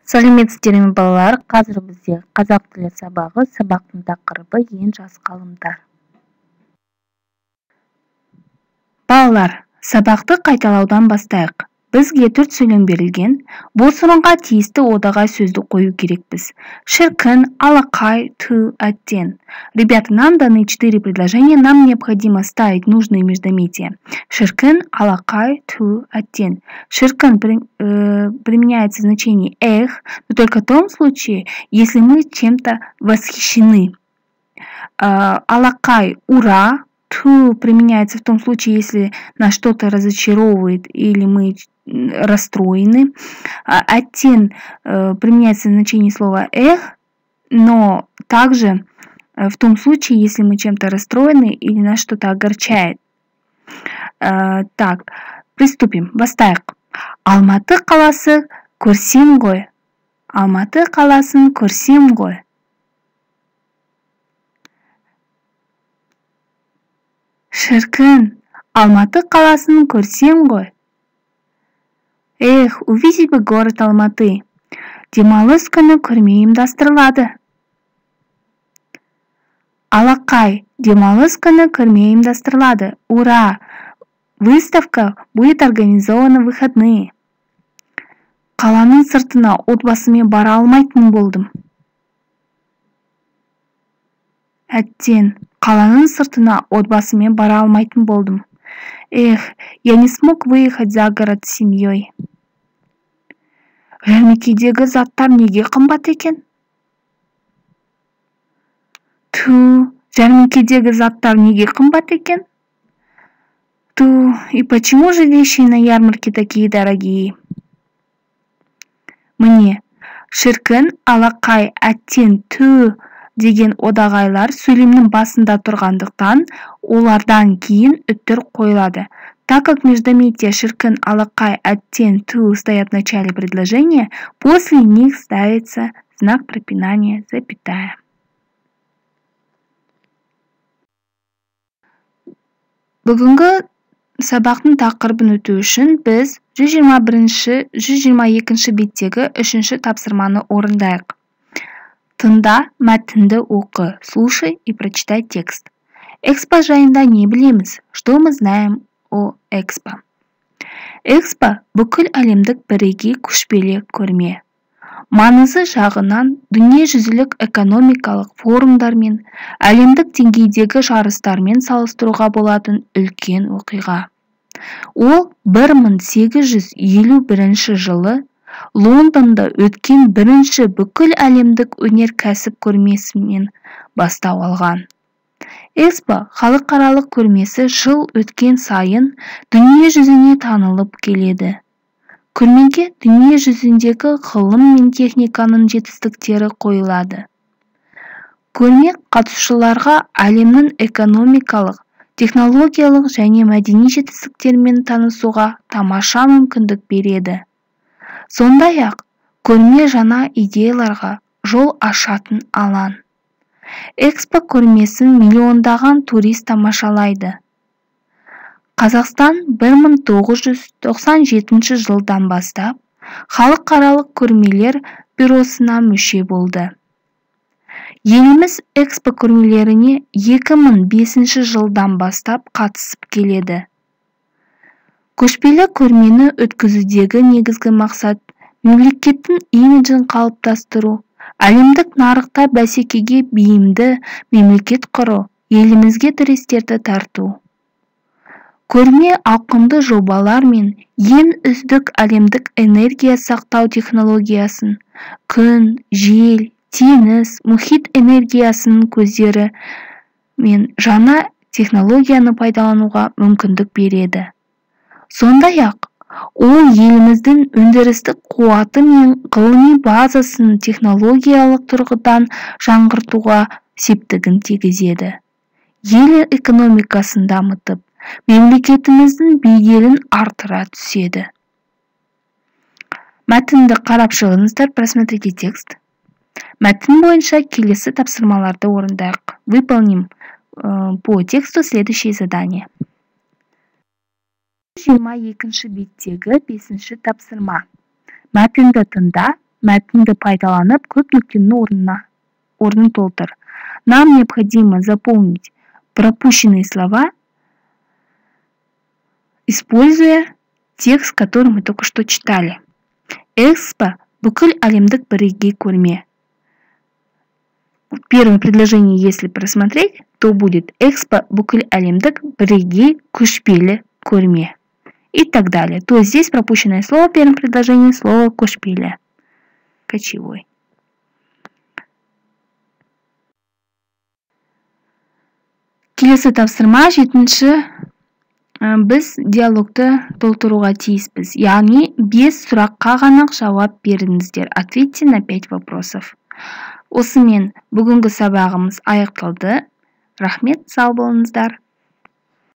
Сәлеметсіздер ме балалар? Қазір бізде қазақ тілі сабағы, сабақтың тақырыбы ең жас ғалымдар. Балалар, сабақты қайталаудан бастайық. Бізге 4 сөйлем берілген. Бұл сұраққа тиісті одаға сөзді қою керекпіз. Шіркін, алақай, ту, әттен. Ребята, нам даны 4 предложения, нам необходимо ставить нужные междометия. Шіркін, алақай, ту, әттен. Шіркін применяется в значении эх, но только в том случае, если мы чем-то восхищены. Алақай, ура. Ту применяется в том случае, если нас что-то разочаровывает или мы расстроены. Оттен применяется в значении слова эх, но также в том случае, если мы чем-то расстроены или нас что-то огорчает. Так, приступим. Бастайық. Алматы қаласы көрсем ғой. Алматы қаласын көрсем ғой. Шіркін, Алматы қаласын көрсем ғой. Эх, увидеть бы город Алматы. Демалыс күні көрме ұйымдастырылады. Алақай, демалыс күні көрме ұйымдастырылады. Ура! Выставка будет организована в выходные. Қаланың сыртына отбасымен бара алмайтын болдым. Әттен, қаланың сыртына отбасымен бара алмайтын болдым. Эх, я не смог выехать за город с семьей. Жәрмекейдегі заттар неге қымбат екен? Ту, жәрмекейдегі заттар неге қымбат екен? Ту, и почему же вещи на ярмарке такие дорогие? Міне, шіркін, алақай, әттен, ту деген одағайлар сөйлемнің басында тұрғандықтан, олардан кейін үттір қойылады. Так как междометия шіркін, алақай, әттен, ту стоят в начале предложения, после них ставится знак препинания, запятая. Бүгінгі сабақтың тақырыбын өту үшін біз 121-122 беттегі 3-ші тапсырманы орындайық. Тыңда, мәтінді оқы, слушай и прочитай текст. Экспо жайында не білеміз? Что мы знаем о Экспо? Экспо бүкіл әлемдік бірегей көшпелі көрме. Маңызы жағынан дүниежүзілік экономикалық форумдармен, әлемдік деңгейдегі жарыстармен салыстыруға болатын үлкен оқиға. Ол 1851 жылы Лондонда өткен бірінші бүкіл әлемдік өнеркәсіп көрмесімен бастау алған. Экспо халықаралық көрмесі жыл өткен сайын дүние жүзіне танылып келеді. Көрмеге дүние жүзіндегі ғылым мен техниканың жетістіктері қойылады. Көрме қатысушыларға әлемнің экономикалық, технологиялық және мәдени жетістіктермен танысуға тамаша мүмкіндік береді. Сондай-ақ, көрме жаңа идеяларға жол ашатын алаң. Экспо көрмесін миллиондаған турист тамашалайды. Қазақстан 1997 жылдан бастап халықаралық көрмелер бюросына мүше болды. Еліміз экспо көрмелеріне 2005 жылдан бастап қатысып келеді. Көшпелі көрмені өткізудегі негізгі мақсат мемлекеттің имиджін қалыптастыру, әлемдік нарықта бәсекеге бейімді мемлекет құру, елімізге туристерді тарту. Көрме ауқымды жобалар мен ең үздік әлемдік энергия сақтау технологиясын, күн, жел, теңіз, мұхит энергиясының көздері мен жаңа технологияны пайдалануға мүмкіндік береді. Сондай-ақ, ол еліміздің өндірістік қуаты мен ғылыми базасын технологиялық тұрғыдан жаңғыртуға септігін тигізеді. Ел экономикасын дамытып, мемлекетіміздің беделін арттыра түседі. Мәтінді қарап шығыңыздар, просмотрите текст. Мәтін бойынша келесі тапсырмаларды орындайық. Выполним по тексту следующие задания. 22 беттегі 5-ші тапсырма. Мәтінді тыңда, мәтінді пайдаланып көп нүктенің орнын толтыр. Нам необходимо заполнить пропущенные слова, используя текст, который мы только что читали. Экспо бүкіл әлемдік бірегей көрме. Первое предложение, если просмотреть, то будет Экспо бүкіл әлемдік бірегей көшпелі көрме. И так далее. То есть здесь пропущенное слово в первом предложении, слово көшпелі. Кочевой. Келесі тапсырма 7-ші. Біз диалогты толтыруға тиіспіз. Яғни 5 сұраққа ғана жауап беріңіздер. Ответьте на 5 вопросов. Осымен бүгінгі сабағымыз аяқталды. Рахмет, сау болыңыздар.